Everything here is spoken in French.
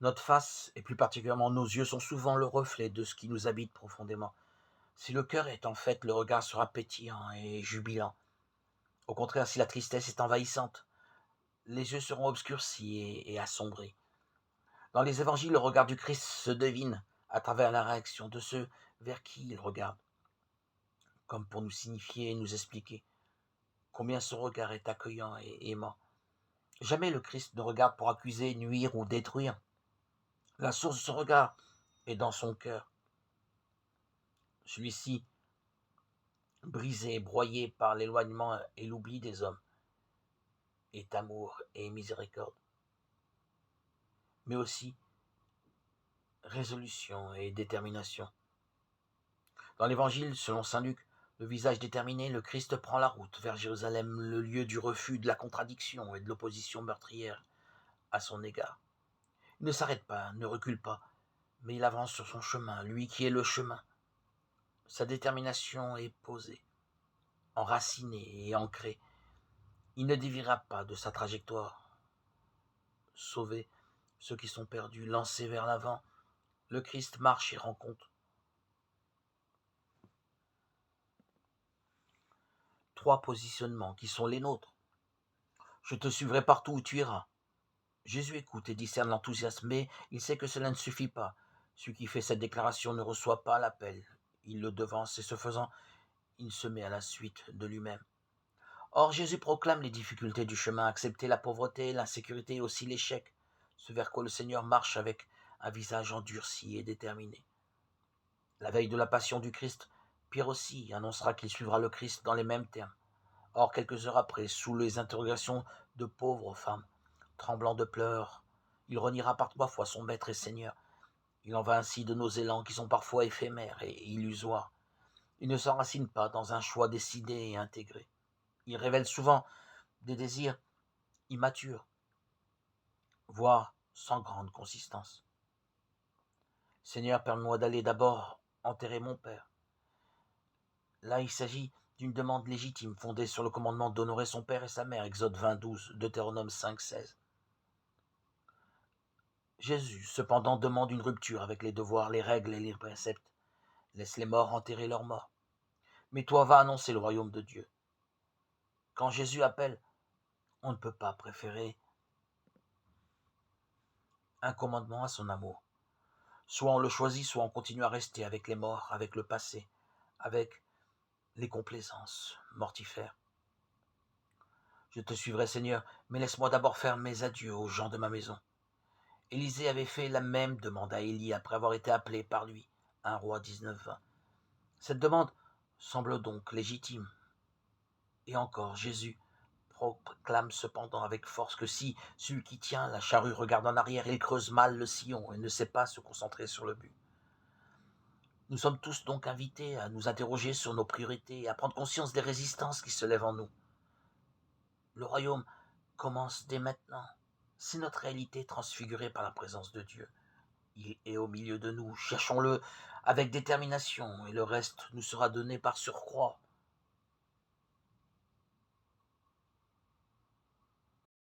Notre face, et plus particulièrement nos yeux, sont souvent le reflet de ce qui nous habite profondément. Si le cœur est en fait, le regard sera pétillant et jubilant. Au contraire, si la tristesse est envahissante, les yeux seront obscurcis et assombris. Dans les évangiles, le regard du Christ se devine à travers la réaction de ceux vers qui il regarde, comme pour nous signifier et nous expliquer combien son regard est accueillant et aimant. Jamais le Christ ne regarde pour accuser, nuire ou détruire. La source de son regard est dans son cœur. Celui-ci, brisé, broyé par l'éloignement et l'oubli des hommes, est amour et miséricorde, mais aussi résolution et détermination. Dans l'évangile, selon saint Luc, le visage déterminé, le Christ prend la route vers Jérusalem, le lieu du refus, de la contradiction et de l'opposition meurtrière à son égard. Il ne s'arrête pas, ne recule pas, mais il avance sur son chemin, lui qui est le chemin. Sa détermination est posée, enracinée et ancrée. Il ne déviera pas de sa trajectoire. Sauver ceux qui sont perdus, lancés vers l'avant, le Christ marche et rencontre. Trois positionnements qui sont les nôtres. Je te suivrai partout où tu iras. Jésus écoute et discerne l'enthousiasme, mais il sait que cela ne suffit pas. Celui qui fait cette déclaration ne reçoit pas l'appel. Il le devance et ce faisant, il se met à la suite de lui-même. Or, Jésus proclame les difficultés du chemin, accepter la pauvreté, l'insécurité et aussi l'échec, ce vers quoi le Seigneur marche avec un visage endurci et déterminé. La veille de la passion du Christ, Pierre aussi annoncera qu'il suivra le Christ dans les mêmes termes. Or, quelques heures après, sous les interrogations de pauvres femmes, tremblant de pleurs, il reniera par 3 fois son Maître et Seigneur. Il en va ainsi de nos élans qui sont parfois éphémères et illusoires. Il ne s'enracine pas dans un choix décidé et intégré. Il révèle souvent des désirs immatures, voire sans grande consistance. Seigneur, permets-moi d'aller d'abord enterrer mon père. Là, il s'agit d'une demande légitime fondée sur le commandement d'honorer son père et sa mère, Exode 20:12, Deutéronome 5:16. Jésus, cependant, demande une rupture avec les devoirs, les règles et les préceptes. Laisse les morts enterrer leurs morts. Mais toi, va annoncer le royaume de Dieu. Quand Jésus appelle, on ne peut pas préférer un commandement à son amour. Soit on le choisit, soit on continue à rester avec les morts, avec le passé, avec les complaisances mortifères. Je te suivrai, Seigneur, mais laisse-moi d'abord faire mes adieux aux gens de ma maison. Élisée avait fait la même demande à Élie après avoir été appelé par lui, 1 Roi 19:20. Cette demande semble donc légitime. Et encore, Jésus proclame cependant avec force que si celui qui tient la charrue regarde en arrière, il creuse mal le sillon et ne sait pas se concentrer sur le but. Nous sommes tous donc invités à nous interroger sur nos priorités et à prendre conscience des résistances qui se lèvent en nous. Le royaume commence dès maintenant. C'est notre réalité transfigurée par la présence de Dieu. Il est au milieu de nous. Cherchons-le avec détermination et le reste nous sera donné par surcroît.